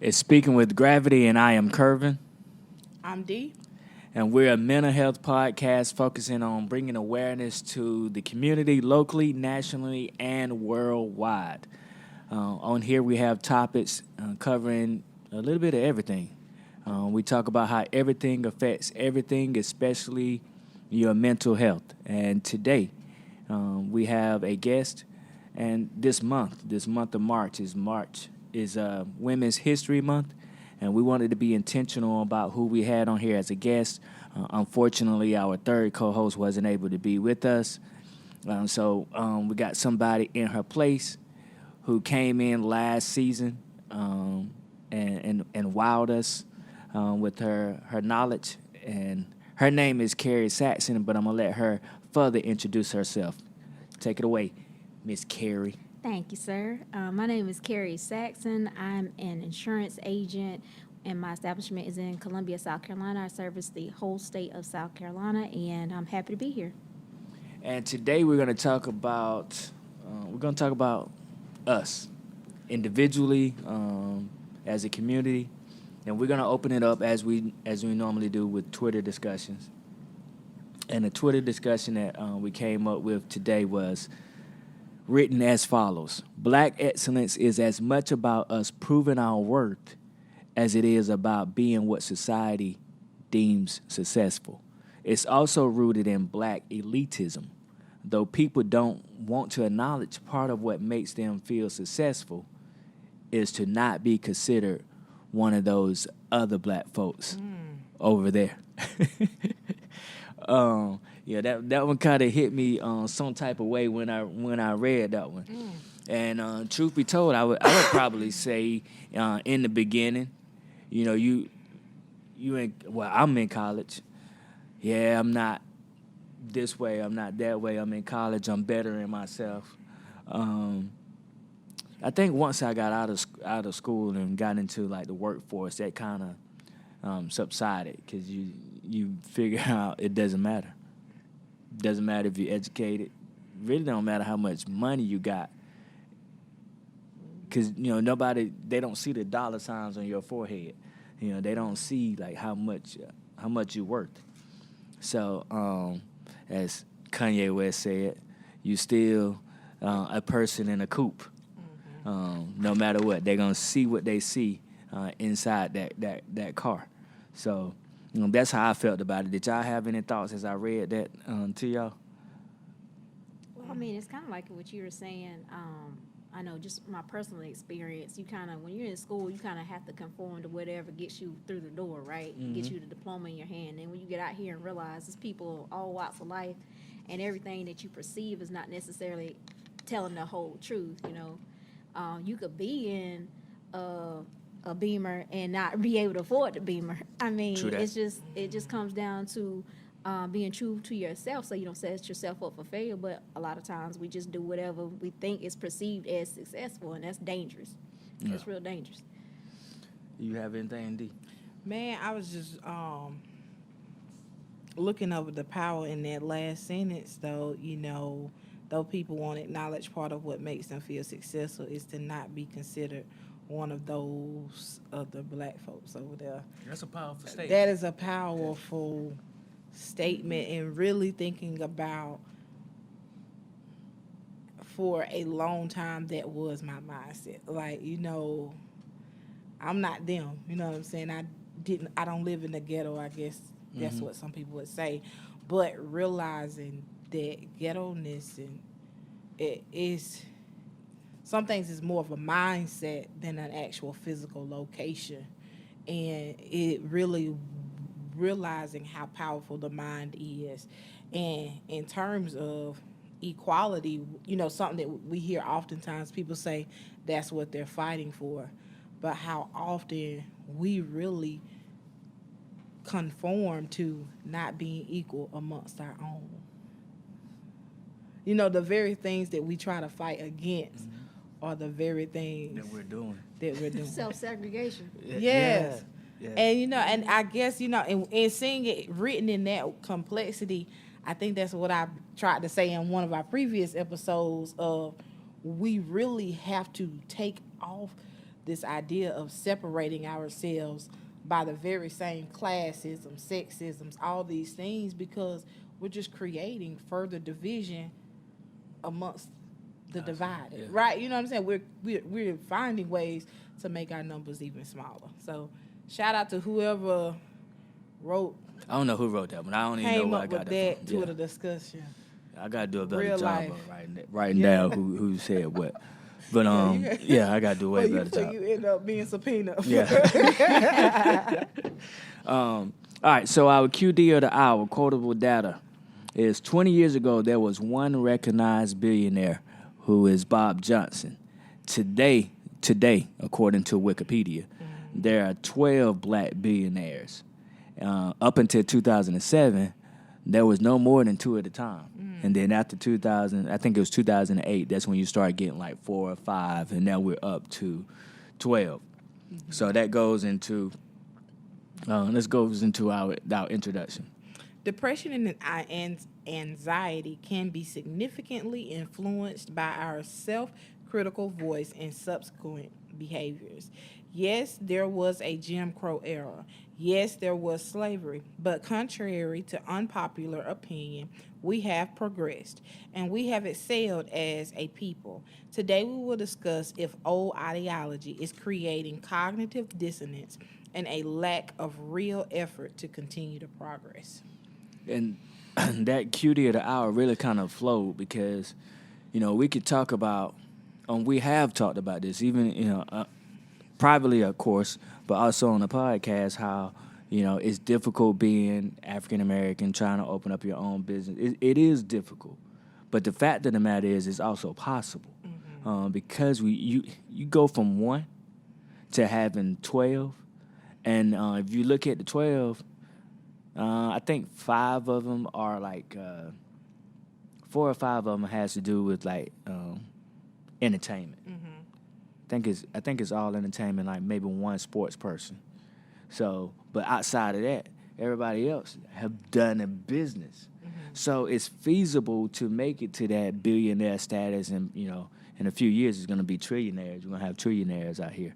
It's Speaking with Gravity, and I am Curvin. I'm D. And we're a mental health podcast focusing on bringing awareness to the community locally, nationally, and worldwide. On here, we have topics covering a little bit of everything. We talk about how everything affects everything, especially your mental health. And today, we have a guest. And this month of March is Women's History Month, and we wanted to be intentional about who we had on here as a guest. Unfortunately, our third co-host wasn't able to be with us, so we got somebody in her place who came in last season and wowed us with her knowledge. And her name is Carrie Saxon, but I'm gonna let her further introduce herself. Take it away, Miss Carrie. Thank you, sir. My name is Carrie Saxon. I'm an insurance agent, and my establishment is in Columbia, South Carolina. I service the whole state of South Carolina, and I'm happy to be here. And today we're going to talk about us individually, as a community, and we're going to open it up as we normally do with Twitter discussions. And the Twitter discussion that we came up with today was written as follows: Black excellence is as much about us proving our worth as it is about being what society deems successful. It's also rooted in black elitism. Though people don't want to acknowledge, part of what makes them feel successful is to not be considered one of those other black folks over there. That one kind of hit me some type of way when I read that one. And truth be told, I would probably say in the beginning, I'm in college. Yeah, I'm not this way, I'm not that way. I'm in college, I'm bettering myself. I think once I got out of school and got into like the workforce, that kind of subsided, because you figure out it doesn't matter. Doesn't matter if you're educated. Really don't matter how much money you got, because they don't see the dollar signs on your forehead. They don't see like how much you worth. So as Kanye West said, you still a person in a coupe. No matter what, they're gonna see what they see inside that car. So that's how I felt about it. Did y'all have any thoughts as I read that to y'all? Well, I mean, it's kind of like what you were saying. I know just my personal experience, you kind of, when you're in school, you kind of have to conform to whatever gets you through the door, right? Mm-hmm. Gets you the diploma in your hand. And when you get out here and realize there's people all walks of life, and everything that you perceive is not necessarily telling the whole truth, you could be in a Beamer and not be able to afford the Beamer. I mean, it just comes down to being true to yourself, so you don't set yourself up for failure. But a lot of times we just do whatever we think is perceived as successful, and that's dangerous. Yeah. That's real dangerous. You have anything, D? Man, I was just looking over the power in that last sentence, though. Though people won't acknowledge, part of what makes them feel successful is to not be considered one of those other black folks over there. That's a powerful statement. That is a powerful statement, and really thinking about, for a long time, that was my mindset. Like, I'm not them. You know what I'm saying? I don't live in the ghetto, I guess that's what some people would say. But realizing that ghetto-ness, and it is, some things is more of a mindset than an actual physical location. And it really realizing how powerful the mind is. And in terms of equality, something that we hear oftentimes, people say that's what they're fighting for. But how often we really conform to not being equal amongst our own. The very things that we try to fight against are the very things that we're doing. Self-segregation. Yes. Yeah. And, and I guess, and seeing it written in that complexity, I think that's what I tried to say in one of our previous episodes of, we really have to take off this idea of separating ourselves by the very same classism, sexisms, all these things, because we're just creating further division amongst the divided, yeah. right? You know what I'm saying? We're finding ways to make our numbers even smaller. So shout out to whoever wrote I don't know who wrote that one. I don't even know came where I up got with that that from. Twitter discussion. I gotta do a better Real job life. of writing Yeah. down who said what. But you I gotta do a way better job. You end up being subpoenaed. Yeah. All right, so our QD of the hour, quotable data, is 20 years ago there was one recognized billionaire who is Bob Johnson. Today, according to Wikipedia, there are 12 black billionaires. Up until 2007, there was no more than 2 at a time. And then after 2000, I think it was 2008, that's when you start getting like 4 or 5, and now we're up to 12. So that goes into our introduction. Depression and anxiety can be significantly influenced by our self-critical voice and subsequent behaviors. Yes, there was a Jim Crow era. Yes, there was slavery. But contrary to unpopular opinion, we have progressed and we have excelled as a people. Today we will discuss if old ideology is creating cognitive dissonance and a lack of real effort to continue to progress. And that QD of the hour really kind of flowed because, we could talk about, we have talked about this, even, privately, of course, but also on the podcast, how, it's difficult being African American, trying to open up your own business. It is difficult. But the fact of the matter is, it's also possible. Because you go from 1 to having 12. And if you look at the 12, I think 5 of them are like 4 or 5 of them has to do with like entertainment. I think it's all entertainment, like maybe 1 sports person. So, but outside of that, everybody else have done a business. So it's feasible to make it to that billionaire status, and in a few years it's going to be trillionaires. We're going to have trillionaires out here,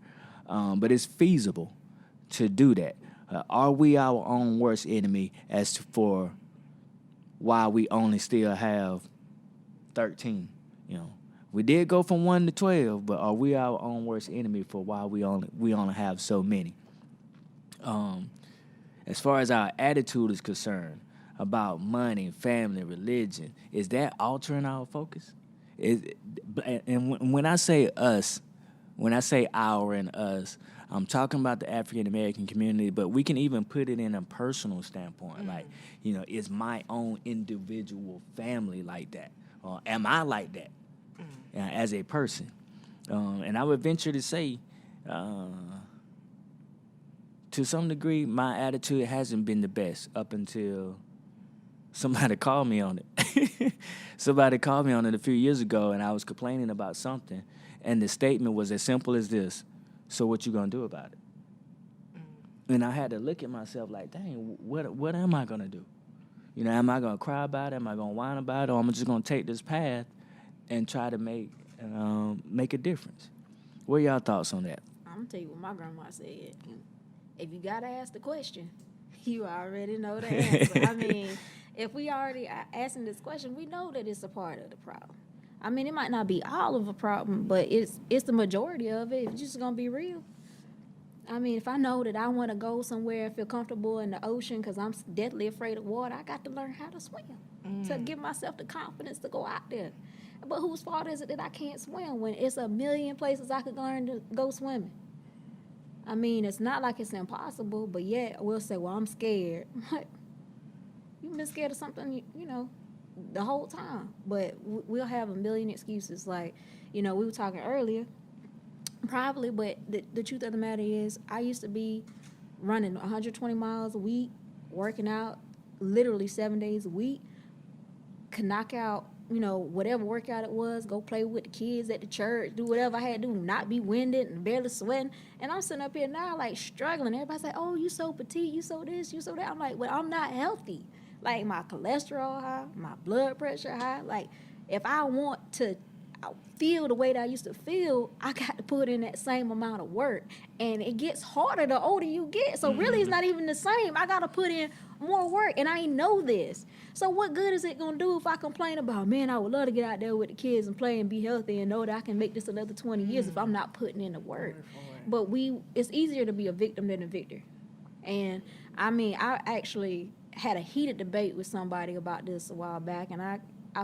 but it's feasible to do that. Are we our own worst enemy as to for why we only still have 13? We did go from 1 to 12, but are we our own worst enemy for why we only have so many? As far as our attitude is concerned about money, family, religion, is that altering our focus? And when I say us, when I say our and us, I'm talking about the African American community, but we can even put it in a personal standpoint. Like, is my own individual family like that? Or am I like that as a person? And I would venture to say, to some degree, my attitude hasn't been the best up until somebody called me on it. Somebody called me on it a few years ago, and I was complaining about something, and the statement was as simple as this: so what you gonna do about it? And I had to look at myself like, dang, what am I gonna do? Am I gonna cry about it? Am I gonna whine about it? Or am I just gonna take this path and try to make a difference? What are y'all thoughts on that? I'm gonna tell you what my grandma said. If you gotta ask the question, you already know the answer. I mean, if we already are asking this question, we know that it's a part of the problem. I mean, it might not be all of a problem, but it's the majority of it. If you're just gonna be real. I mean, if I know that I want to go somewhere and feel comfortable in the ocean because I'm deathly afraid of water, I got to learn how to swim to give myself the confidence to go out there. But whose fault is it that I can't swim when it's a million places I could learn to go swimming? I mean, it's not like it's impossible, but yet we'll say, well, I'm scared. You've been scared of something, the whole time. But we'll have a million excuses. Like, we were talking earlier, probably, but the truth of the matter is I used to be running 120 miles a week, working out literally 7 days a week, could knock out whatever workout it was, go play with the kids at the church, do whatever I had to do, not be winded and barely sweating. And I'm sitting up here now, like, struggling. Everybody's like, oh, you so petite, you so this, you so that. I'm like, well, I'm not healthy. Like, my cholesterol high, my blood pressure high. Like, if I want to feel the way that I used to feel, I got to put in that same amount of work. And it gets harder the older you get. So really it's not even the same. I got to put in more work, and I ain't know this. So what good is it going to do if I complain about, man, I would love to get out there with the kids and play and be healthy and know that I can make this another 20 years if I'm not putting in the work. But it's easier to be a victim than a victor. And I mean, I actually had a heated debate with somebody about this a while back, and I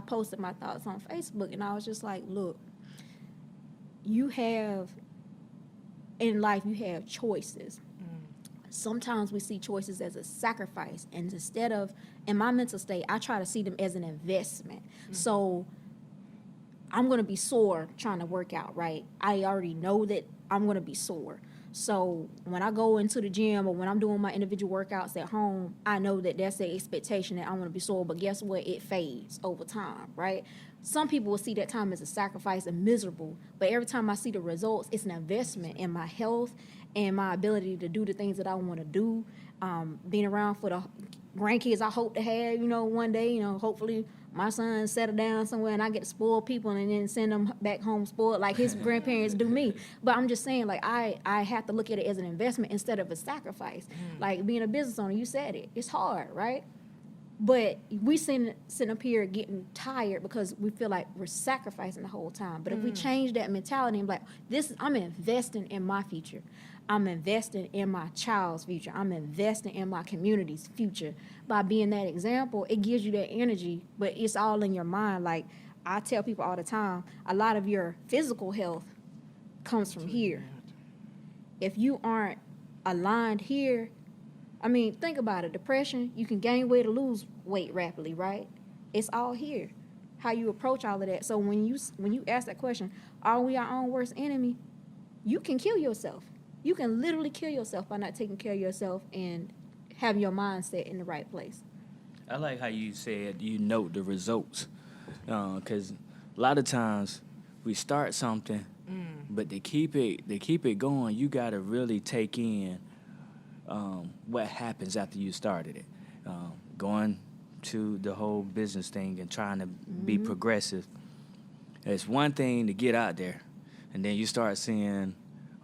posted my thoughts on Facebook, and I was just like, look, in life, you have choices. Sometimes we see choices as a sacrifice, and instead of, in my mental state, I try to see them as an investment. So I'm going to be sore trying to work out, right? I already know that I'm going to be sore. So when I go into the gym or when I'm doing my individual workouts at home, I know that that's the expectation that I'm going to be sore. But guess what? It fades over time, right? Some people will see that time as a sacrifice and miserable. But every time I see the results, it's an investment in my health and my ability to do the things that I want to do. Being around for the grandkids I hope to have, one day, hopefully my son settle down somewhere and I get to spoil people and then send them back home spoiled like his grandparents do me. But I'm just saying, like, I have to look at it as an investment instead of a sacrifice. Like being a business owner, you said it. It's hard, right? But we sitting up here getting tired because we feel like we're sacrificing the whole time. But if we change that mentality and be like, I'm investing in my future. I'm investing in my child's future. I'm investing in my community's future. By being that example, it gives you that energy, but it's all in your mind. Like I tell people all the time, a lot of your physical health comes from here. If you aren't aligned here, I mean, think about it. Depression, you can gain weight or lose weight rapidly, right? It's all here. How you approach all of that. So when you ask that question, are we our own worst enemy? You can kill yourself. You can literally kill yourself by not taking care of yourself and having your mindset in the right place. I like how you said you note the results, because a lot of times we start something, but to keep it going, you got to really take in what happens after you started it. Going to the whole business thing and trying to be progressive. It's one thing to get out there, and then you start seeing,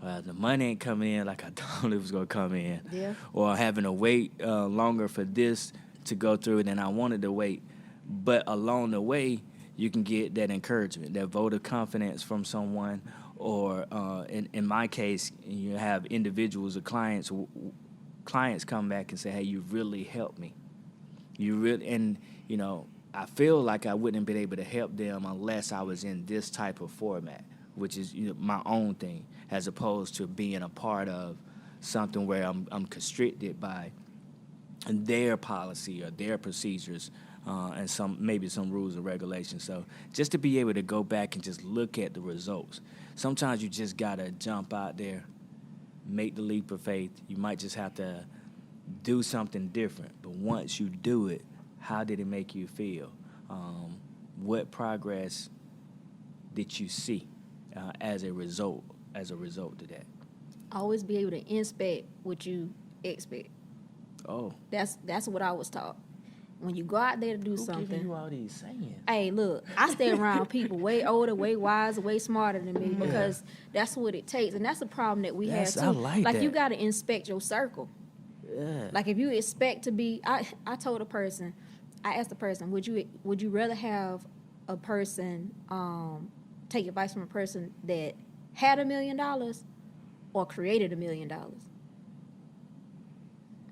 the money ain't coming in like I thought it was going to come in. Yeah. Or having to wait longer for this to go through than I wanted to wait. But along the way, you can get that encouragement, that vote of confidence from someone. Or in my case, you have individuals or clients come back and say, hey, you really helped me. I feel like I wouldn't have been able to help them unless I was in this type of format, which is my own thing, as opposed to being a part of something where I'm constricted by their policy or their procedures and maybe some rules and regulations. So just to be able to go back and just look at the results. Sometimes you just got to jump out there, make the leap of faith. You might just have to do something different. But once you do it, how did it make you feel? What progress did you see as a result of that? Always be able to inspect what you expect. Oh. That's what I was taught. When you go out there to do something. Who giving you all these sayings? Hey, look, I stay around people way older, way wiser, way smarter than me because that's what it takes. And that's the problem that we have too. I like that. You got to inspect your circle. Yeah. Like if you expect to be, I asked the person, would you rather have a person take advice from a person that had $1 million or created $1 million?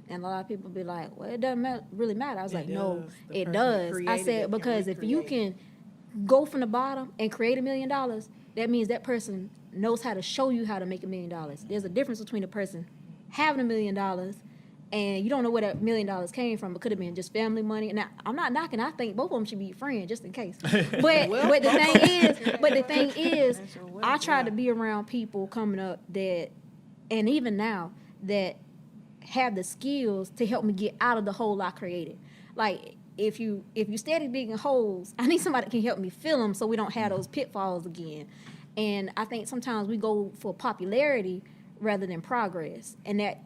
And a lot of people be like, well, it doesn't really matter. I was like, no, it does. I said, because if you can go from the bottom and create $1 million, that means that person knows how to show you how to make $1 million. There's a difference between a person having $1 million and you don't know where that $1 million came from. It could have been just family money. Now, I'm not knocking. I think both of them should be friends just in case. But the thing is, I try to be around people coming up that, and even now, that have the skills to help me get out of the hole I created. Like if you steady digging holes, I need somebody that can help me fill them so we don't have those pitfalls again. And I think sometimes we go for popularity rather than progress, and that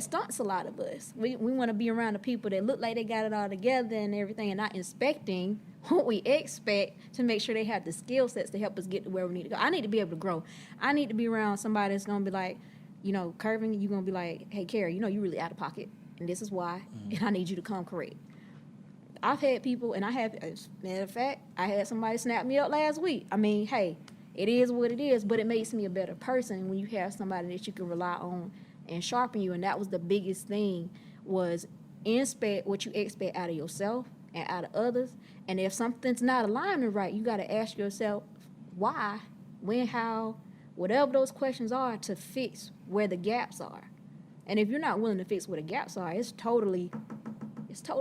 stunts a lot of us. We want to be around the people that look like they got it all together and everything, and not inspecting what we expect to make sure they have the skill sets to help us get to where we need to go. I need to be able to grow. I need to be around somebody that's going to be like, Curvin, you're going to be like, hey, Carrie, you really out of pocket, and this is why, and I need you to come correct. I've had people, and as a matter of fact, I had somebody snap me up last week. I mean, hey, it is what it is, but it makes me a better person when you have somebody that you can rely on and sharpen you, and that was the biggest thing, was inspect what you expect out of yourself and out of others. And if something's not aligning right, you got to ask yourself why, when, how, whatever those questions are, to fix where the gaps are. And if you're not willing to fix where the gaps are, it's totally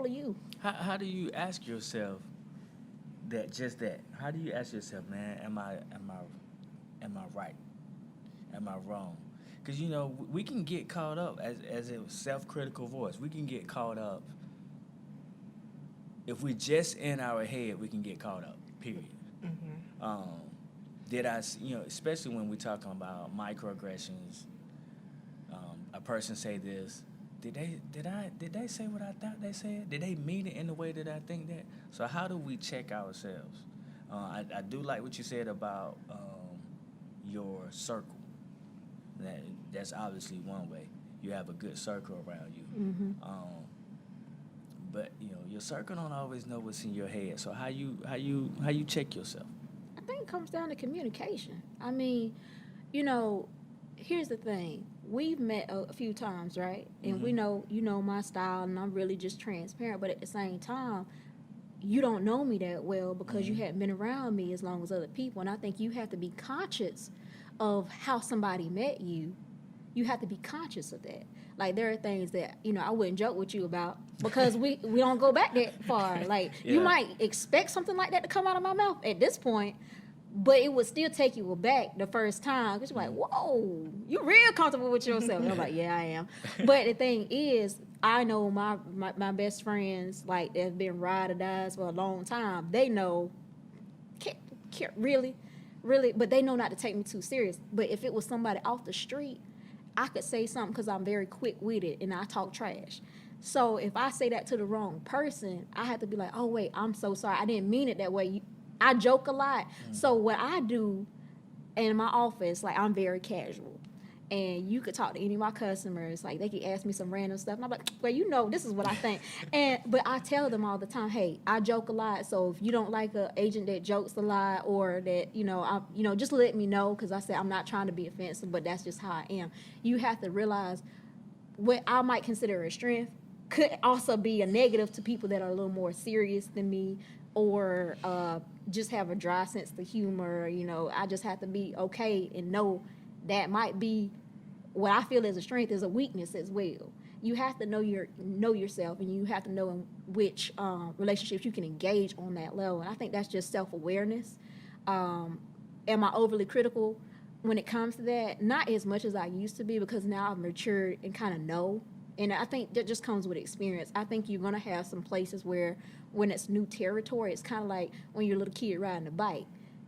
you. How do you ask yourself that? How do you ask yourself, man, am I right? Am I wrong? Because, we can get caught up as a self-critical voice. We can get caught up. If we just in our head, we can get caught up, period. Mm-hmm. Did I, especially when we're talking about microaggressions, a person say this, did they say what I thought they said? Did they mean it in the way that I think that? So how do we check ourselves? I do like what you said about your circle. That's obviously one way. You have a good circle around you. Mm-hmm. But your circle don't always know what's in your head. So how you check yourself? I think it comes down to communication. I mean, here's the thing. We've met a few times, right? And we know, my style, and I'm really just transparent. But at the same time, you don't know me that well because you hadn't been around me as long as other people. And I think you have to be conscious of how somebody met you. You have to be conscious of that. Like, there are things that, I wouldn't joke with you about because we don't go back that far. Like, you might expect something like that to come out of my mouth at this point, but it would still take you aback the first time because you're like, whoa, you real comfortable with yourself. And I'm like, yeah, I am. But the thing is, I know my best friends, like, that have been ride or dies for a long time. They know, really, but they know not to take me too serious. But if it was somebody off the street, I could say something because I'm very quick-witted and I talk trash. So if I say that to the wrong person, I have to be like, oh, wait, I'm so sorry. I didn't mean it that way. I joke a lot. So what I do in my office, like, I'm very casual. And you could talk to any of my customers. Like, they could ask me some random stuff. And I'm like, well, this is what I think. But I tell them all the time, hey, I joke a lot. So if you don't like an agent that jokes a lot or that, just let me know. Because I said I'm not trying to be offensive, but that's just how I am. You have to realize what I might consider a strength could also be a negative to people that are a little more serious than me or just have a dry sense of humor. I just have to be okay and know that might be what I feel is a strength is a weakness as well. You have to know yourself, and you have to know in which relationships you can engage on that level. And I think that's just self-awareness. Am I overly critical when it comes to that? Not as much as I used to be because now I've matured and kind of know. And I think that just comes with experience. I think you're going to have some places where when it's new territory, it's kind of like when you're a little kid riding a bike.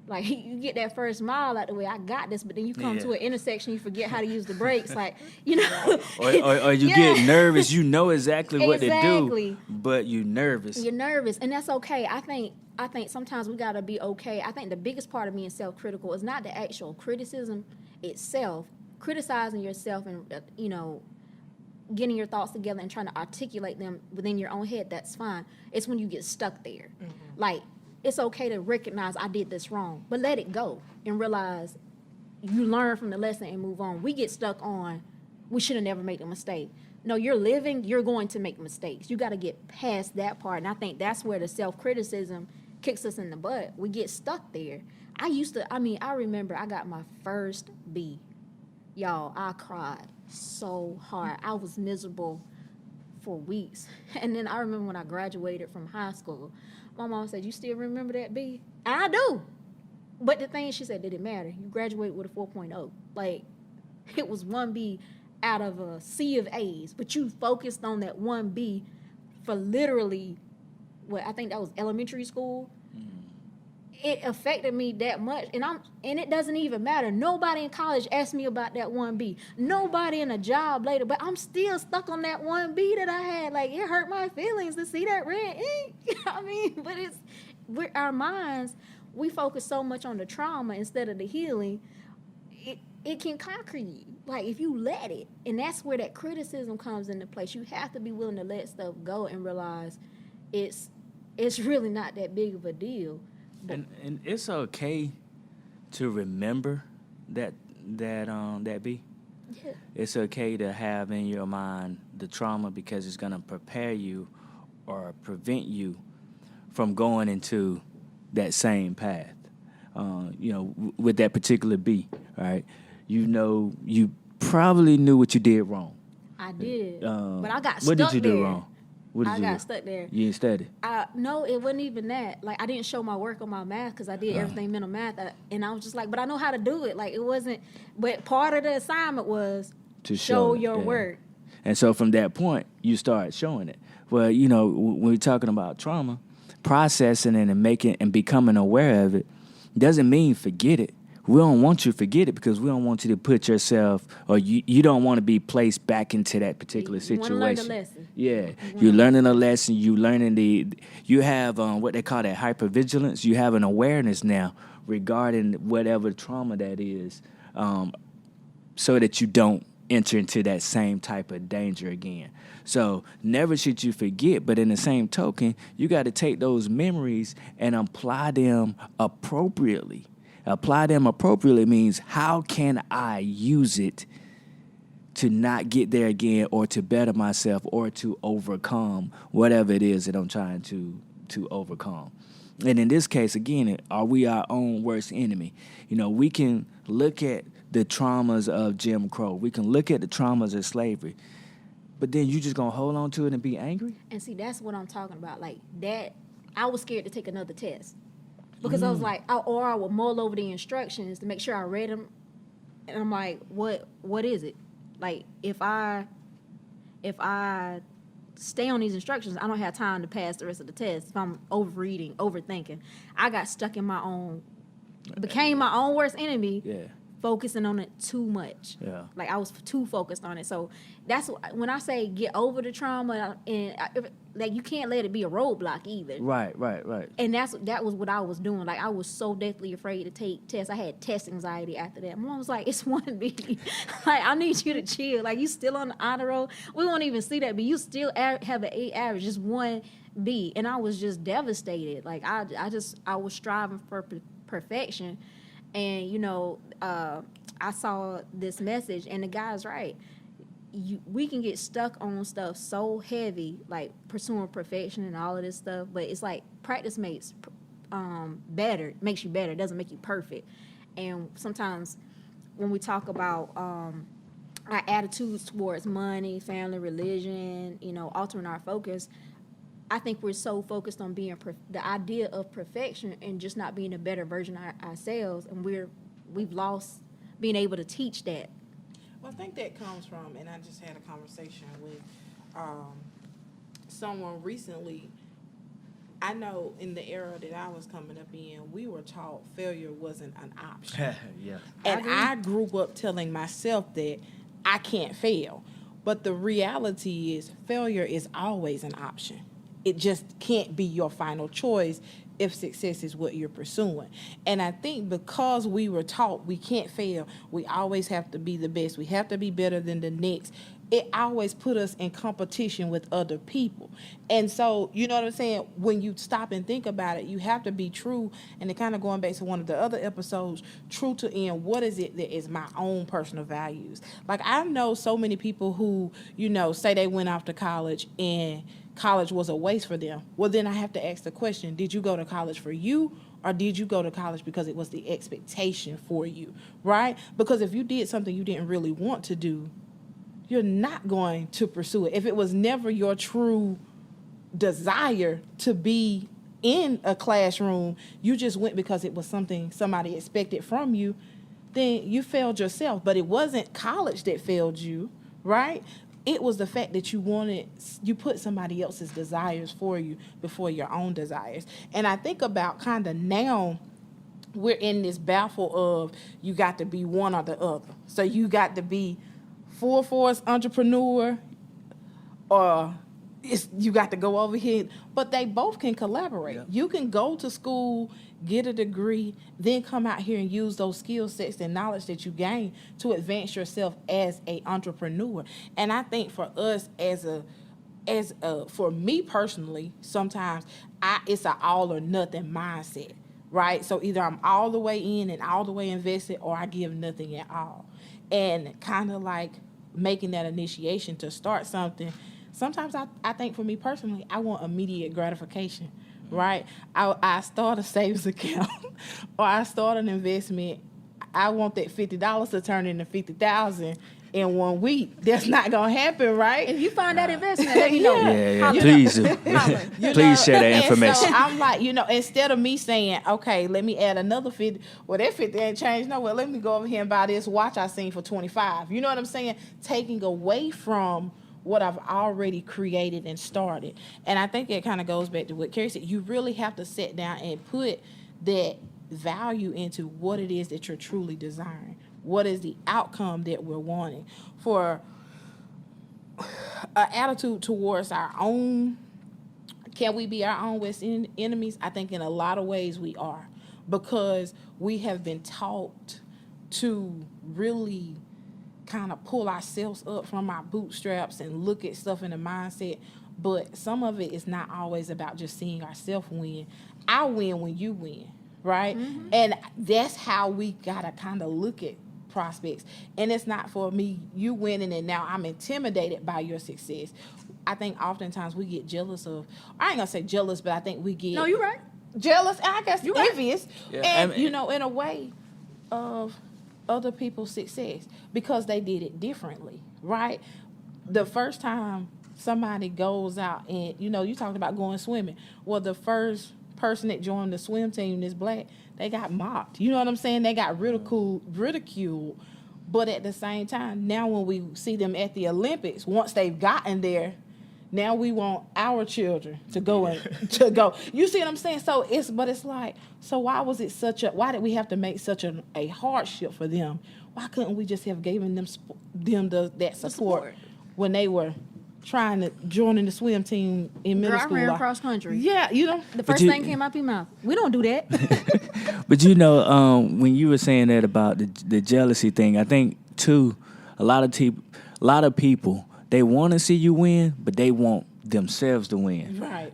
Like, you get that first mile out the way, I got this, but then you come to an intersection, you forget how to use the brakes, like, Or you get nervous, you know exactly what to do, but you're nervous. You're nervous, and that's okay. I think sometimes we got to be okay. I think the biggest part of being self-critical is not the actual criticism itself, criticizing yourself and, getting your thoughts together and trying to articulate them within your own head, that's fine. It's when you get stuck there. Mm-hmm. Like, it's okay to recognize I did this wrong, but let it go and realize you learn from the lesson and move on. We get stuck on, we should have never made a mistake. No, you're living, you're going to make mistakes. You got to get past that part. And I think that's where the self-criticism kicks us in the butt. We get stuck there. I remember I got my first B. Y'all, I cried so hard. I was miserable for weeks. And then I remember when I graduated from high school, my mom said, you still remember that B? And I do. But the thing, she said, did it matter? You graduate with a 4.0. Like, it was 1B out of a sea of A's. But you focused on that 1B for literally, I think that was elementary school. It affected me that much. And it doesn't even matter. Nobody in college asked me about that 1B. Nobody in a job later. But I'm still stuck on that 1B that I had. Like, it hurt my feelings to see that red ink. But our minds, we focus so much on the trauma instead of the healing. It can conquer you, like if you let it. And that's where that criticism comes into place. You have to be willing to let stuff go and realize it's really not that big of a deal. And it's okay to remember that B. Yeah. It's okay to have in your mind the trauma because it's gonna prepare you or prevent you from going into that same path. With that particular B, right? You probably knew what you did wrong. I did, but I got stuck there. What did you do wrong? I got stuck there. You didn't study? No, it wasn't even that. Like, I didn't show my work on my math because I did everything mental math. And I was just like, but I know how to do it. Like, it wasn't, but part of the assignment was to show your work. And so from that point, you start showing it. Well, when we're talking about trauma, processing it and making and becoming aware of it doesn't mean forget it. We don't want you to forget it because we don't want you to put yourself, or you don't want to be placed back into that particular situation. You want to learn the lesson. Yeah, you're learning a lesson. You have what they call that hypervigilance. You have an awareness now regarding whatever trauma that is, so that you don't enter into that same type of danger again. So never should you forget, but in the same token, you got to take those memories and apply them appropriately. Apply them appropriately means how can I use it to not get there again or to better myself or to overcome whatever it is that I'm trying to overcome. And in this case, again, are we our own worst enemy? We can look at the traumas of Jim Crow. We can look at the traumas of slavery. But then you just going to hold on to it and be angry? And see, that's what I'm talking about. Like, that, I was scared to take another test. Because I was like, I would mull over the instructions to make sure I read them. And I'm like, what is it? Like, if I stay on these instructions, I don't have time to pass the rest of the test if I'm overreading, overthinking. I got stuck in my own, became my own worst enemy. Yeah. Focusing on it too much. Yeah. Like, I was too focused on it. So that's when I say get over the trauma, and like, you can't let it be a roadblock either. Right. And that was what I was doing. Like, I was so deathly afraid to take tests. I had test anxiety after that. My mom was like, "It's 1B. Like, I need you to chill. Like, you still on the honor roll. We won't even see that, but you still have an 8 average, just 1B." And I was just devastated. Like, I was striving for perfection. And, I saw this message, and the guy's right. We can get stuck on stuff so heavy, like pursuing perfection and all of this stuff, but it's like practice makes better, makes you better. It doesn't make you perfect. And sometimes when we talk about our attitudes towards money, family, religion, altering our focus, I think we're so focused on being the idea of perfection and just not being a better version of ourselves, and we've lost being able to teach that. Well, I think that comes from, and I just had a conversation with someone recently. I know in the era that I was coming up in, we were taught failure wasn't an option. Yeah. And I grew up telling myself that I can't fail. But the reality is failure is always an option. It just can't be your final choice if success is what you're pursuing. And I think because we were taught we can't fail, we always have to be the best, we have to be better than the next, it always put us in competition with other people. And so, you know what I'm saying? When you stop and think about it, you have to be true. And kind of going back to one of the other episodes, true to what is it that is my own personal values? Like, I know so many people who, say they went off to college and college was a waste for them. Well, then I have to ask the question, did you go to college for you, or did you go to college because it was the expectation for you, right? Because if you did something you didn't really want to do, you're not going to pursue it. If it was never your true desire to be in a classroom, you just went because it was something somebody expected from you, then you failed yourself. But it wasn't college that failed you, right? It was the fact that you put somebody else's desires for you before your own desires. And I think about kind of now we're in this battle of you got to be one or the other. So you got to be full force entrepreneur or you got to go over here, but they both can collaborate. Yeah. You can go to school, get a degree, then come out here and use those skill sets and knowledge that you gain to advance yourself as a entrepreneur. And I think for us for me personally, sometimes it's an all or nothing mindset, right? So either I'm all the way in and all the way invested, or I give nothing at all. And kind of like making that initiation to start something. Sometimes I think for me personally, I want immediate gratification, right? I start a savings account or I start an investment. I want that $50 to turn into $50,000 in 1 week. That's not gonna happen, right? If you find that investment, let me know. Yeah. Holler. Please do. You Please share that and information. So I'm like, instead of me saying, okay, let me add another 50, well, that 50 ain't changed. No, well, let me go over here and buy this watch I seen for 25. You know what I'm saying? Taking away from what I've already created and started. And I think it kind of goes back to what Carrie said. You really have to sit down and put that value into what it is that you're truly desiring. What is the outcome that we're wanting? For an attitude towards our own, can we be our own worst enemies? I think in a lot of ways we are, because we have been taught to really kind of pull ourselves up from our bootstraps and look at stuff in the mindset. But some of it is not always about just seeing ourselves win. I win when you win, right? Mm-hmm. And that's how we got to kind of look at prospects. And it's not for me, you winning and now I'm intimidated by your success. I think oftentimes we get jealous of, I ain't gonna say jealous, but I think we get... No, you're right. Jealous, I guess, you're envious. Right. Yeah, and, in a way of other people's success because they did it differently, right? The first time somebody goes out and, you talked about going swimming. Well, the first person that joined the swim team that's black, they got mocked. You know what I'm saying? They got ridiculed. But at the same time, now when we see them at the Olympics, once they've gotten there, now we want our children to go to go. You see what I'm saying? So it's like, so why did we have to make such a hardship for them? Why couldn't we just have given them that support when they were trying to join in the swim team in middle school? I ran cross country. Yeah, the first thing came out your mouth. We don't do that. But when you were saying that about the jealousy thing, I think too, a lot of people, they want to see you win, but they want themselves to win. Right.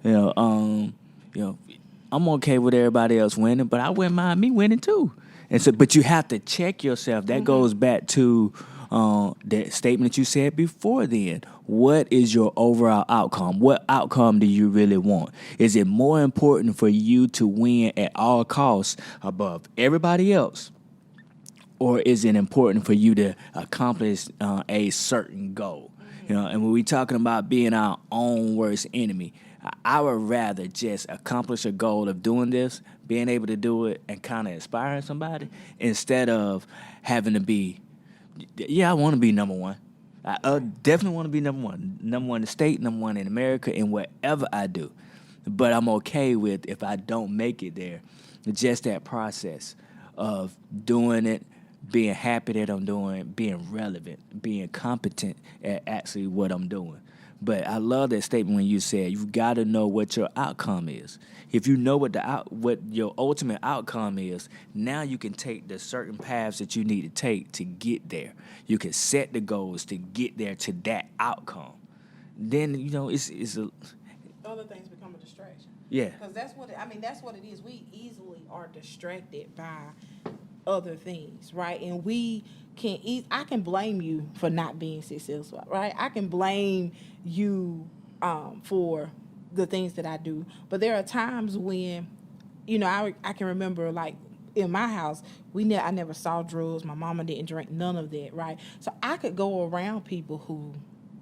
I'm okay with everybody else winning, but I wouldn't mind me winning too. And so, but you have to check yourself. That goes back to that statement you said before then. What is your overall outcome? What outcome do you really want? Is it more important for you to win at all costs above everybody else? Or is it important for you to accomplish a certain goal? And when we're talking about being our own worst enemy, I would rather just accomplish a goal of doing this, being able to do it, and kind of inspiring somebody, instead of having to be, I want to be number one. I definitely want to be number one in the state, number one in America, in whatever I do. But I'm okay with if I don't make it there, just that process of doing it, being happy that I'm doing, being relevant, being competent at actually what I'm doing. But I love that statement when you said you've got to know what your outcome is. If you know what your ultimate outcome is, now you can take the certain paths that you need to take to get there. You can set the goals to get there to that outcome. Then it's other things become a distraction. Yeah. Because that's what it is. We easily are distracted by other things, right? And I can blame you for not being successful, right? I can blame you for the things that I do. But there are times when, I can remember, like, in my house, I never saw drugs. My mama didn't drink none of that, right? So I could go around people who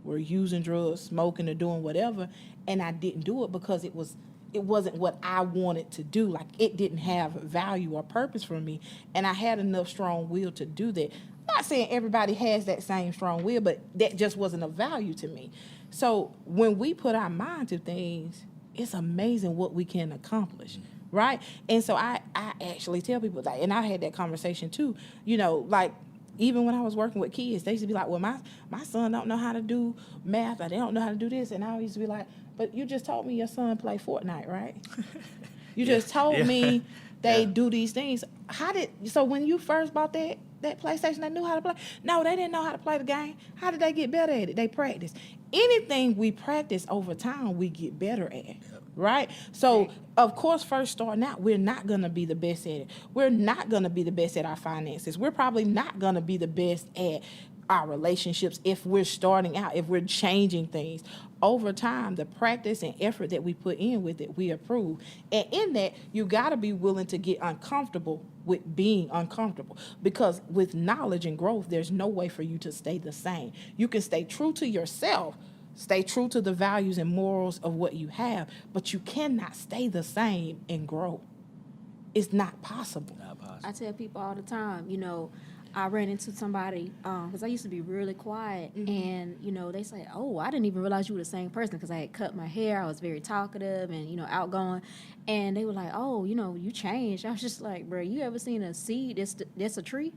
were using drugs, smoking, or doing whatever, and I didn't do it because it wasn't what I wanted to do. Like, it didn't have value or purpose for me, and I had enough strong will to do that. I'm not saying everybody has that same strong will, but that just wasn't of value to me. So when we put our mind to things, it's amazing what we can accomplish, right? And so I actually tell people that, and I had that conversation too, even when I was working with kids, they used to be like, well, my son don't know how to do math, or they don't know how to do this. And I used to be like, but you just told me your son play Fortnite, right? You just told me they do these things. So when you first bought that PlayStation, they knew how to play? No, they didn't know how to play the game. How did they get better at it? They practiced. Anything we practice over time, we get better at. Yep. Right? So, of course, first starting out, we're not going to be the best at it. We're not going to be the best at our finances. We're probably not going to be the best at our relationships if we're starting out, if we're changing things. Over time, the practice and effort that we put in with it, we approve. And in that, you got to be willing to get uncomfortable with being uncomfortable. Because with knowledge and growth, there's no way for you to stay the same. You can stay true to yourself, stay true to the values and morals of what you have, but you cannot stay the same and grow. It's not possible. I tell people all the time, I ran into somebody, because I used to be really quiet, and, they say, oh, I didn't even realize you were the same person, because I had cut my hair, I was very talkative and, outgoing, and they were like, oh, you changed. I was just like, bro, you ever seen a seed that's a tree?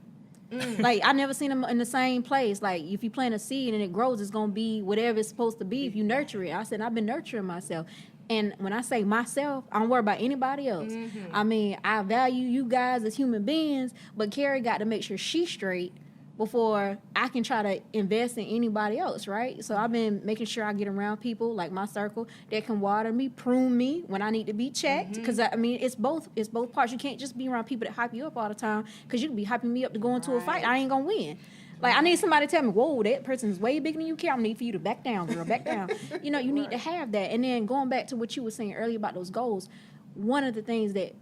Like, I never seen them in the same place. Like, if you plant a seed and it grows, it's going to be whatever it's supposed to be if you nurture it. I said, I've been nurturing myself. And when I say myself, I don't worry about anybody else. I mean, I value you guys as human beings, but Carrie got to make sure she's straight before I can try to invest in anybody else, right? So I've been making sure I get around people like my circle that can water me, prune me when I need to be checked. Because, it's both parts. You can't just be around people that hype you up all the time, because you can be hyping me up to go into a fight. I ain't going to win. Like, I need somebody to tell me, whoa, that person is way bigger than you, Carrie. I need for you to back down, girl, back down. You need to have that. And then going back to what you were saying earlier about those goals, one of the things that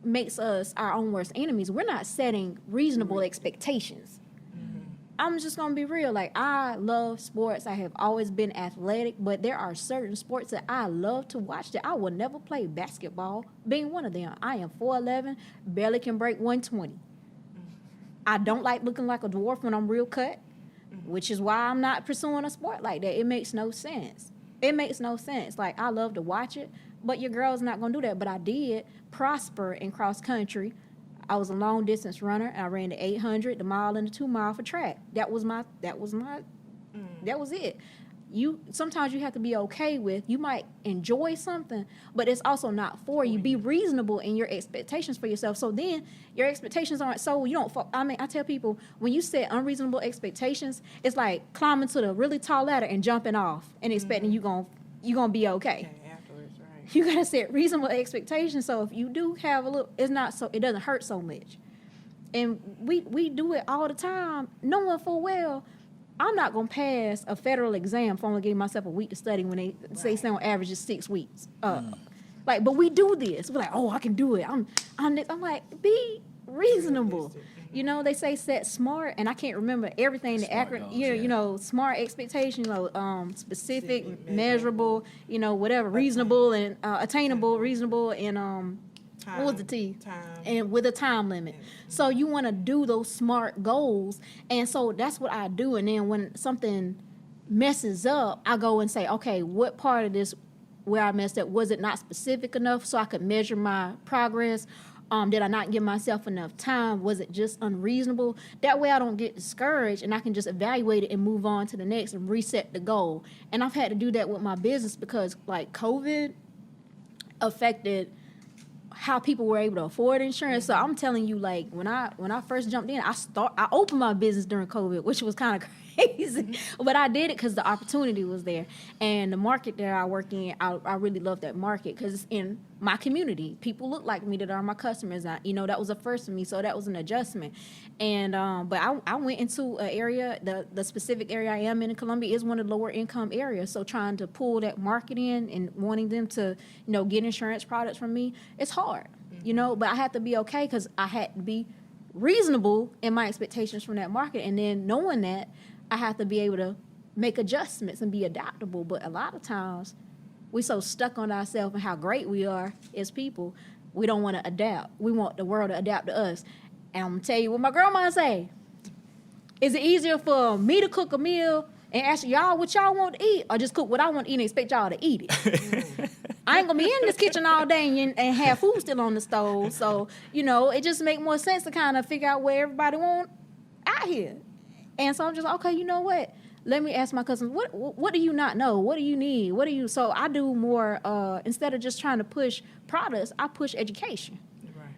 makes us our own worst enemies, we're not setting reasonable expectations. I'm just going to be real. Like, I love sports. I have always been athletic, but there are certain sports that I love to watch that I will never play, basketball being one of them. I am 4'11", barely can break 120. I don't like looking like a dwarf when I'm real cut, which is why I'm not pursuing a sport like that. It makes no sense. It makes no sense. Like, I love to watch it, but your girl's not going to do that. But I did prosper in cross country. I was a long distance runner. I ran the 800, the mile, and the 2 mile for track. That was it. Sometimes you have to be okay with, you might enjoy something, but it's also not for you. Be reasonable in your expectations for yourself. So then your expectations aren't so you don't. I tell people, when you set unreasonable expectations, it's like climbing to the really tall ladder and jumping off and expecting you're gonna be okay. Afterwards, right? You gotta set reasonable expectations. So if you do have a little, it doesn't hurt so much. And we do it all the time, knowing full well I'm not going to pass a federal exam for only giving myself a week to study when they say on average is 6 weeks. But we do this. We're like, oh, I can do it. I'm like, be reasonable. They say set SMART, and I can't remember everything. The acronym, SMART expectation, specific, measurable, whatever, reasonable and attainable, reasonable, and what was the T? Time. And with a time limit. So you want to do those SMART goals. And so that's what I do. And then when something messes up, I go and say, okay, what part of this where I messed up, was it not specific enough so I could measure my progress? Did I not give myself enough time? Was it just unreasonable? That way I don't get discouraged and I can just evaluate it and move on to the next and reset the goal. And I've had to do that with my business because COVID affected how people were able to afford insurance. So I'm telling you, like, when I first jumped in, I opened my business during COVID, which was kind of crazy, but I did it because the opportunity was there. And the market that I work in, I really love that market because it's in my community. People look like me that are my customers. That was a first for me, so that was an adjustment. And but I went into an area, the specific area I am in Columbia is one of the lower income areas. So trying to pull that market in and wanting them to get insurance products from me, it's hard. But I had to be okay because I had to be reasonable in my expectations from that market. And then knowing that, I have to be able to make adjustments and be adaptable. But a lot of times, we're so stuck on ourselves and how great we are as people, we don't want to adapt. We want the world to adapt to us. And I'm going to tell you what my grandma say. Is it easier for me to cook a meal and ask y'all what y'all want to eat, or just cook what I want to eat and expect y'all to eat it? I ain't going to be in this kitchen all day and have food still on the stove. So, it just make more sense to kind of figure out where everybody want got here? And so I'm just like, okay, you know what? Let me ask my cousins, what do you not know? What do you need? What do you? So I do more, instead of just trying to push products, I push education. Right.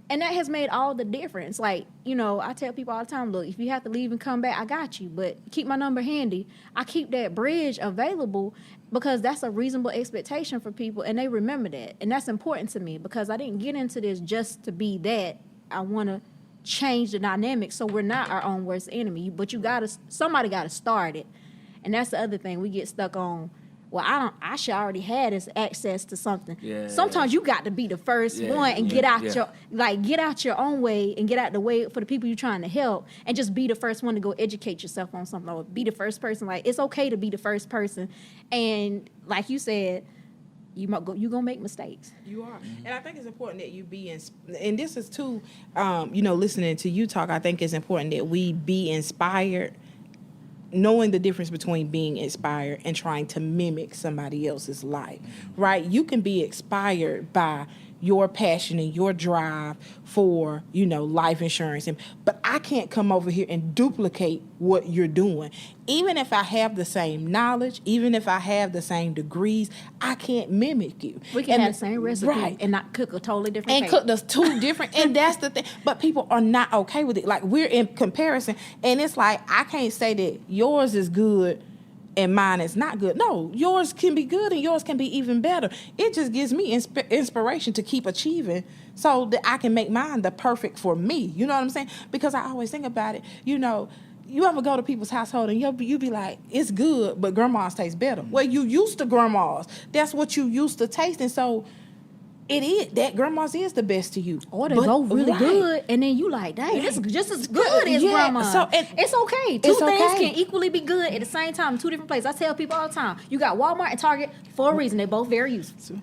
And that has made all the difference. Like, you know, I tell people all the time, look, if you have to leave and come back, I got you. But keep my number handy. I keep that bridge available because that's a reasonable expectation for people, and they remember that. And that's important to me because I didn't get into this just to be that. I want to change the dynamic so we're not our own worst enemy. But somebody got to start it. And that's the other thing. We get stuck on, well, I should already had this access to something. Yeah. Sometimes you got to be the first one and get out your own way and get out the way for the people you're trying to help, and just be the first one to go educate yourself on something, or be the first person. Like, it's okay to be the first person. And like you said, you gonna make mistakes. You are. And I think it's important that you be and this is too, listening to you talk, I think it's important that we be inspired, knowing the difference between being inspired and trying to mimic somebody else's life, right? You can be inspired by your passion and your drive for, life insurance. But I can't come over here and duplicate what you're doing. Even if I have the same knowledge, even if I have the same degrees, I can't mimic you. We can have the same recipe, right, and not cook a totally different and cake. Cook those two different, and that's the thing. But people are not okay with it. Like, we're in comparison, and it's like, I can't say that yours is good and mine is not good. No, yours can be good and yours can be even better. It just gives me inspiration to keep achieving so that I can make mine the perfect for me. You know what I'm saying? Because I always think about it, you ever go to people's household and you be like, it's good, but grandma's taste better. Well, you used to grandma's. That's what you used to tasting. So it is that grandma's is the best to you. Or they go really good, and then you like, dang, this is just as good as grandma. So it's okay. Two things can equally be good at the same time in two different places. I tell people all the time, you got Walmart and Target for a reason. They're both very useful.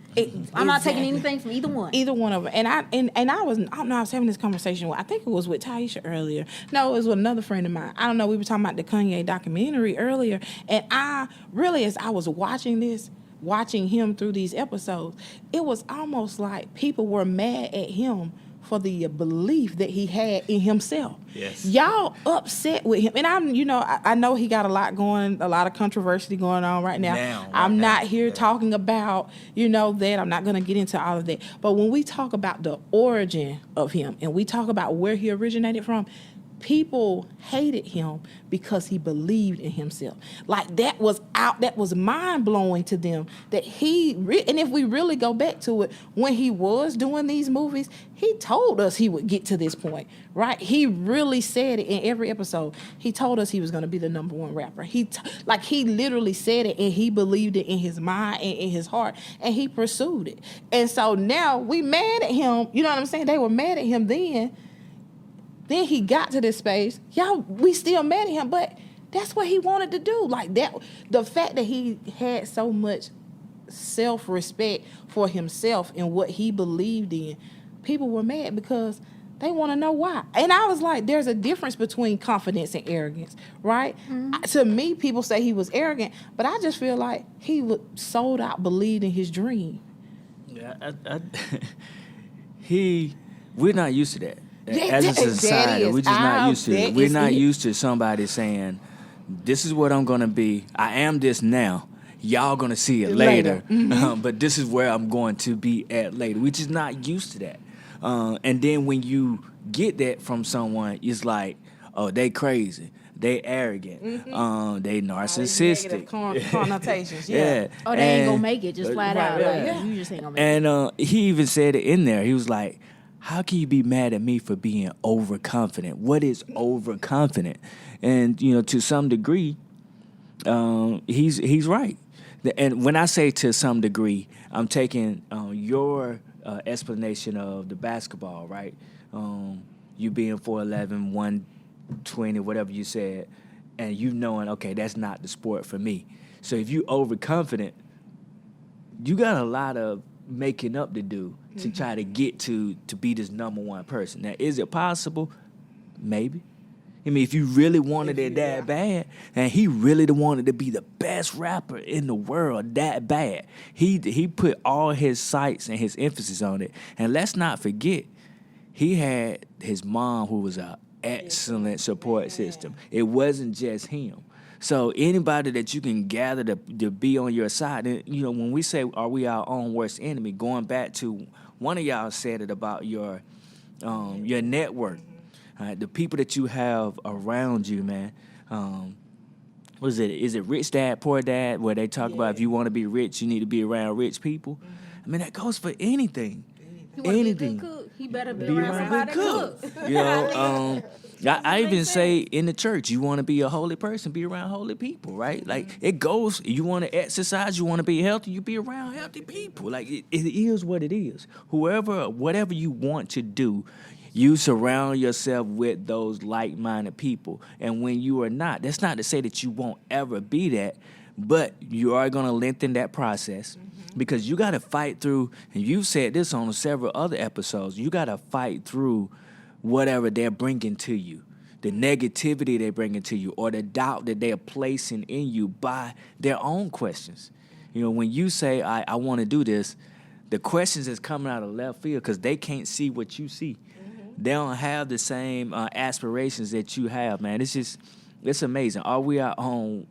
I'm not taking anything from either one. Either one of them. And I was having this conversation with, I think it was with Taisha earlier. No, it was with another friend of mine. I don't know. We were talking about the Kanye documentary earlier, and I really, as I was watching him through these episodes, it was almost like people were mad at him for the belief that he had in himself. Yes. Y'all upset with him. And I know he got a lot of controversy going on right now. I'm not here talking about, that. I'm not going to get into all of that. But when we talk about the origin of him and we talk about where he originated from, people hated him because he believed in himself. Like, that was mind-blowing to them that and if we really go back to it, when he was doing these movies, he told us he would get to this point, right? He really said it in every episode. He told us he was going to be the number one rapper. He literally said it, and he believed it in his mind and in his heart, and he pursued it. And so now we mad at him. You know what I'm saying? They were mad at him then. Then he got to this space. Y'all, we still mad at him, but that's what he wanted to do. Like, that, the fact that he had so much self-respect for himself and what he believed in, people were mad because they want to know why. And I was like, there's a difference between confidence and arrogance, right? Mm-hmm. To me, people say he was arrogant, but I just feel like he sold out, believed in his dream. Yeah, we're not used to that. As a society, we're just not used to it. We're not used to somebody saying, this is what I'm going to be. I am this now. Y'all going to see it later. Mm-hmm. But this is where I'm going to be at later. We're just not used to that. And then when you get that from someone, it's like, oh, they crazy. They arrogant. Mm-hmm. They narcissistic. Connotations, yeah. Oh, they ain't going to make it, just flat out. Like, you just ain't going to make it. And he even said it in there. He was like, how can you be mad at me for being overconfident? What is overconfident? And, to some degree, he's right. And when I say to some degree, I'm taking your explanation of the basketball, right? You being 4'11", 120, whatever you said, and you knowing, okay, that's not the sport for me. So if you overconfident, you got a lot of making up to do to try to get to be this number one person. Now, is it possible? Maybe. I mean, if you really wanted it that bad, and he really wanted to be the best rapper in the world that bad, he put all his sights and his emphasis on it. And let's not forget, he had his mom who was a excellent support system. It wasn't just him. So anybody that you can gather to be on your side, and, you know, when we say, are we our own worst enemy, going back to one of y'all said it about your network, the people that you have around you, man. What is it? Is it Rich Dad, Poor Dad, where they talk about if you want to be rich, you need to be around rich people? I mean, that goes for anything. You want to be a good cook? He better be around somebody that cook. You know, I even say in the church, you want to be a holy person, be around holy people, right? Like, it goes, you want to exercise, you want to be healthy, you be around healthy people. Like, it is what it is. Whatever you want to do, you surround yourself with those like-minded people. And when you are not, that's not to say that you won't ever be that, but you are going to lengthen that process because you got to fight through, and you've said this on several other episodes, you got to fight through whatever they're bringing to you, the negativity they're bringing to you, or the doubt that they're placing in you by their own questions. You know, when you say, I want to do this, the questions is coming out of left field because they can't see what you see. They don't have the same aspirations that you have, man. It's amazing. Are we our own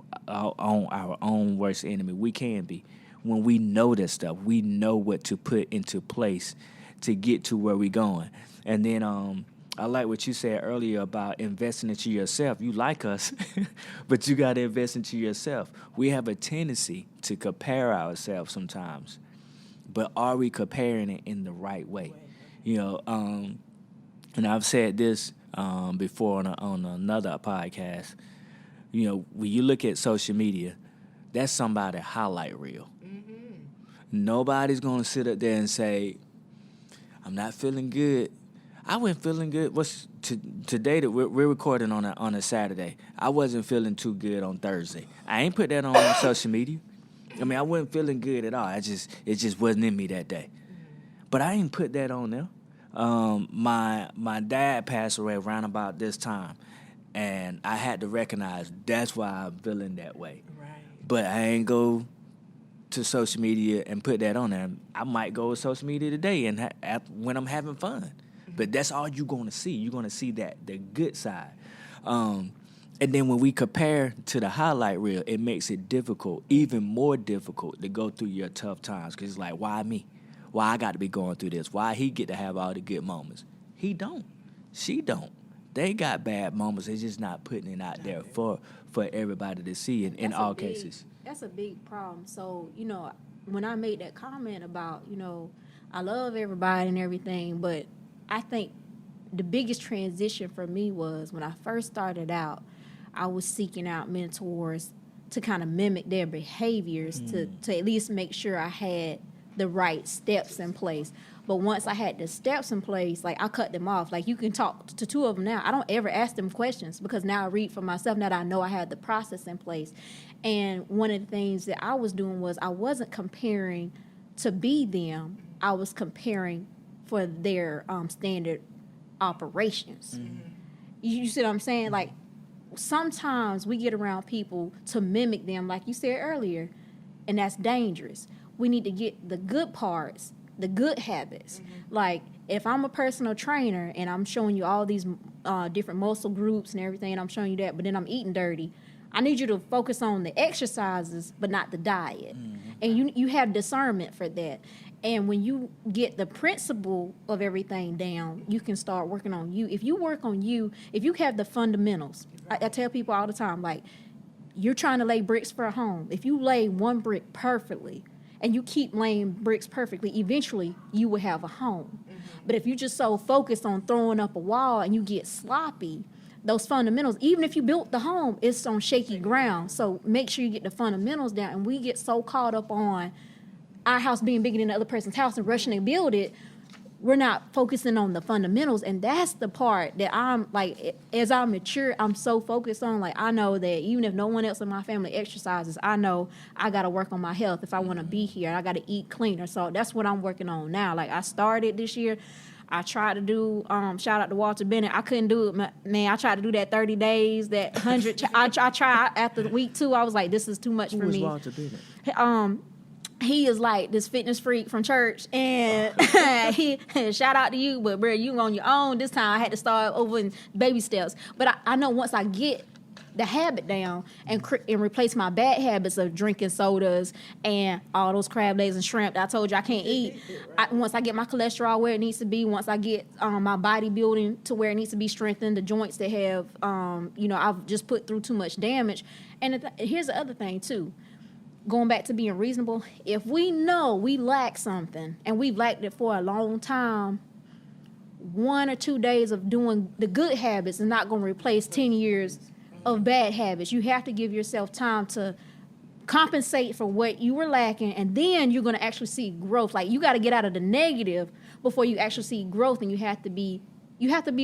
worst enemy? We can be. When we know this stuff, we know what to put into place to get to where we're going. And then I like what you said earlier about investing into yourself. You like us, but you got to invest into yourself. We have a tendency to compare ourselves sometimes, but are we comparing it in the right way? You know, and I've said this before on another podcast. You know, when you look at social media, that's somebody's highlight reel. Nobody's going to sit up there and say, I'm not feeling good. I wasn't feeling good. Today that we're recording on a Saturday. I wasn't feeling too good on Thursday. I ain't put that on social media. I mean, I wasn't feeling good at all. It just wasn't in me that day. But I ain't put that on there. My dad passed away around about this time, and I had to recognize that's why I'm feeling that way. Right. But I ain't go to social media and put that on there. I might go to social media today and when I'm having fun. But that's all you're going to see. You're going to see the good side. And then when we compare to the highlight reel, it makes it difficult, even more difficult to go through your tough times. Because it's like, why me? Why I got to be going through this? Why he get to have all the good moments? He don't. She don't. They got bad moments. They're just not putting it out there for everybody to see in all cases. That's a big problem. So, you know, when I made that comment about, you know, I love everybody and everything, but I think the biggest transition for me was when I first started out, I was seeking out mentors to kind of mimic their behaviors to at least make sure I had the right steps in place. But once I had the steps in place, like, I cut them off. Like, you can talk to two of them now. I don't ever ask them questions because now I read for myself. Now that I know I had the process in place. And one of the things that I was doing was I wasn't comparing to be them. I was comparing for their standard operations. You see what I'm saying? Like, sometimes we get around people to mimic them, like you said earlier, and that's dangerous. We need to get the good parts, the good habits. Like, if I'm a personal trainer and I'm showing you all these different muscle groups and everything, and I'm showing you that, but then I'm eating dirty, I need you to focus on the exercises, but not the diet. And you have discernment for that. And when you get the principle of everything down, you can start working on you. If you work on you, if you have the fundamentals, I tell people all the time, like, you're trying to lay bricks for a home. If you lay one brick perfectly and you keep laying bricks perfectly, eventually you will have a home. But if you just so focused on throwing up a wall and you get sloppy, those fundamentals, even if you built the home, it's on shaky ground. So make sure you get the fundamentals down. And we get so caught up on our house being bigger than the other person's house and rushing to build it, we're not focusing on the fundamentals. And that's the part that I'm like, as I mature, I'm so focused on. Like, I know that even if no one else in my family exercises, I know I got to work on my health if I want to be here. I got to eat cleaner. So that's what I'm working on now. Like, I started this year. I tried to do, shout out to Walter Bennett. I couldn't do it, man. I tried to do that 30 days, that 100. I tried after week 2. I was like, this is too much for me. Who was Walter Bennett? he is like this fitness freak from church, and he shout out to you, but bro, you on your own this time. I had to start over in baby steps, but I know once I get the habit down and replace my bad habits of drinking sodas and all those crab legs and shrimp that I told you I can't eat. Once I get my cholesterol where it needs to be, once I get my body building to where it needs to be strengthened, the joints that have, I've just put through too much damage. And here's the other thing too. Going back to being reasonable, if we know we lack something and we've lacked it for a long time, 1 or 2 days of doing the good habits is not going to replace 10 years of bad habits. You have to give yourself time to compensate for what you were lacking, and then you're going to actually see growth. Like, you got to get out of the negative before you actually see growth, and you have to be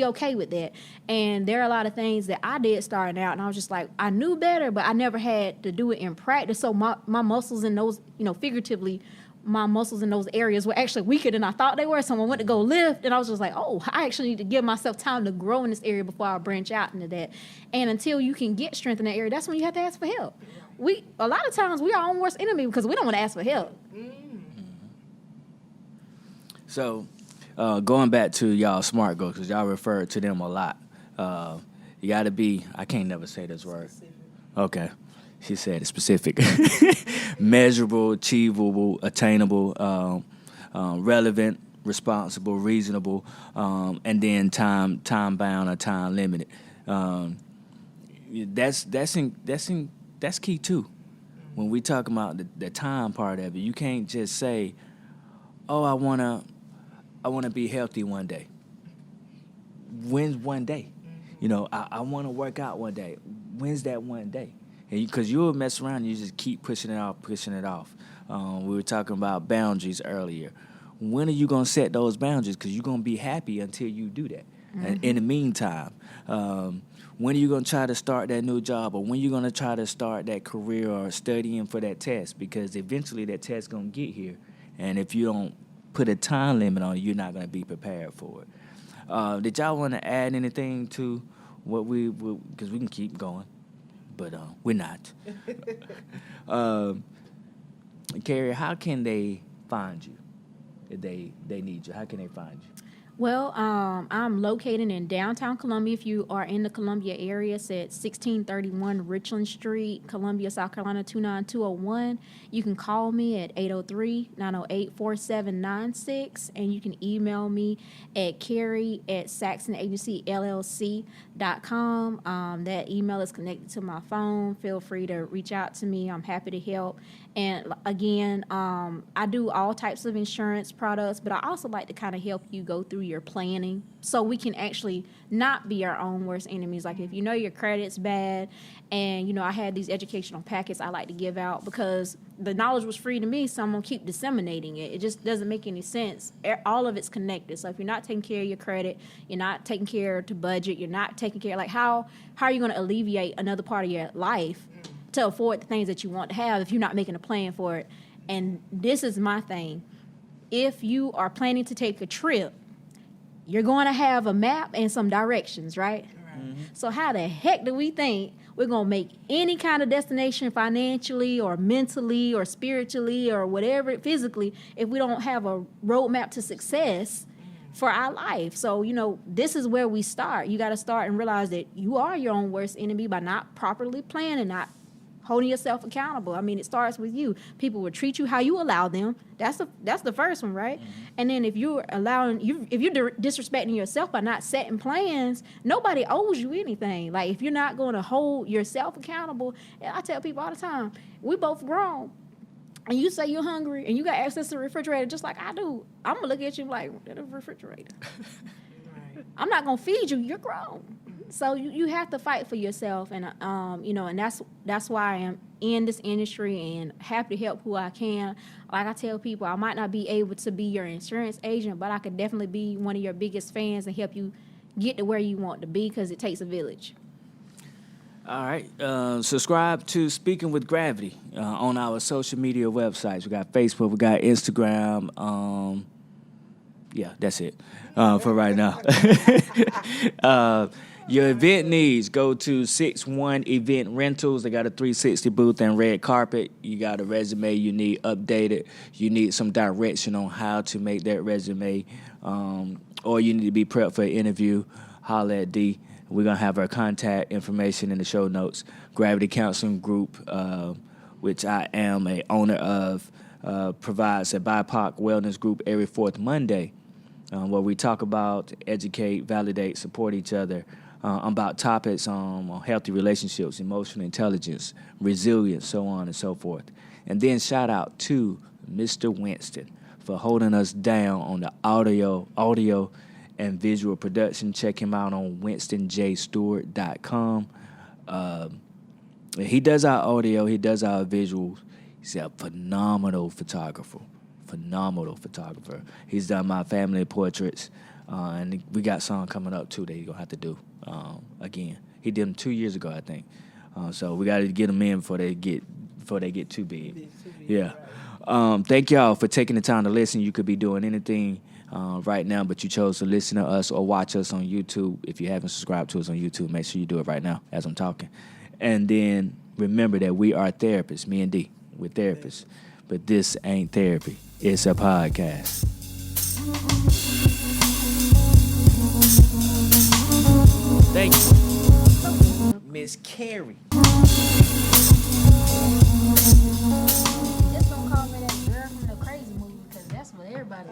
okay with that. And there are a lot of things that I did starting out, and I was just like, I knew better, but I never had to do it in practice. So my muscles in those, figuratively, my muscles in those areas were actually weaker than I thought they were. So I went to go lift, and I was just like, oh, I actually need to give myself time to grow in this area before I branch out into that. And until you can get strength in that area, that's when you have to ask for help. A lot of times we are our own worst enemy because we don't want to ask for help. So, going back to y'all SMART goals, because y'all refer to them a lot. You got to be, I can't never say this word. Okay. She said it's specific. Measurable, achievable, attainable, relevant, responsible, reasonable, and then time bound or time limited. That's key too. When we talk about the time part of it, you can't just say, "Oh, I wanna be healthy one day." When's one day? I want to work out one day. When's that one day? Because you'll mess around and you just keep pushing it off. We were talking about boundaries earlier. When are you going to set those boundaries? Because you're going to be happy until you do that. Mm-hmm. And in the meantime, when are you going to try to start that new job, or when are you going to try to start that career or studying for that test? Because eventually that test's going to get here. And if you don't put a time limit on it, you're not going to be prepared for it. Did y'all want to add anything to what because we can keep going. But we're not. Carrie, how can they find you if they need you? How can they find you? Well, I'm located in downtown Columbia. If you are in the Columbia area, it's at 1631 Richland Street, Columbia, South Carolina, 29201. You can call me at 803-908-4796, and you can email me at carrie@saxonagencyllc.com. That email is connected to my phone. Feel free to reach out to me. I'm happy to help. And again, I do all types of insurance products, but I also like to kind of help you go through your planning so we can actually not be our own worst enemies. Like if you know your credit's bad, and I had these educational packets I like to give out because the knowledge was free to me, so I'm going to keep disseminating it. It just doesn't make any sense. All of it's connected. So if you're not taking care of your credit, you're not taking care to budget, you're not taking care, like how are you going to alleviate another part of your life to afford the things that you want to have if you're not making a plan for it? And this is my thing. If you are planning to take a trip, you're going to have a map and some directions, right? Mm-hmm. So how the heck do we think we're going to make any kind of destination financially or mentally or spiritually or whatever, physically, if we don't have a roadmap to success for our life? So, this is where we start. You got to start and realize that you are your own worst enemy by not properly planning, not holding yourself accountable. I mean, it starts with you. People will treat you how you allow them. That's the first one, right? Mm-hmm. And then if you're disrespecting yourself by not setting plans, nobody owes you anything. Like if you're not going to hold yourself accountable, and I tell people all the time, we both grown, and you say you're hungry and you got access to the refrigerator just like I do, I'm gonna look at you like, "That's a refrigerator." Right. I'm not gonna feed you. You're grown. So you have to fight for yourself, and and that's why I am in this industry and happy to help who I can. Like I tell people, I might not be able to be your insurance agent, but I could definitely be one of your biggest fans and help you get to where you want to be, because it takes a village. All right. Subscribe to Speaking with Gravity on our social media websites. We got Facebook, we got Instagram. Yeah, that's it for right now. Your event needs, go to 61 Event Rentals. They got a 360 booth and red carpet. You got a resume you need updated. You need some direction on how to make that resume, or you need to be prepped for an interview. Holla at D. We're going to have our contact information in the show notes. Gravity Counseling Group, which I am a owner of, provides a BIPOC wellness group every fourth Monday, where we talk about, educate, validate, support each other about topics on healthy relationships, emotional intelligence, resilience, so on and so forth. And then shout out to Mr. Winston for holding us down on the audio and visual production. Check him out on winstonjstewart.com. He does our audio. He does our visuals. He's a phenomenal photographer. He's done my family portraits, and we got some coming up too that he's gonna have to do again. He did them 2 years ago, I think. So we got to get them in before they get too big. Yeah. Thank y'all for taking the time to listen. You could be doing anything right now, but you chose to listen to us or watch us on YouTube. If you haven't subscribed to us on YouTube, make sure you do it right now as I'm talking. And then remember that we are therapists, me and D. We're therapists. But this ain't therapy. It's a podcast. Thank you, Miss Carrie. Just don't call me that girl from the Crazy movie, because that's what everybody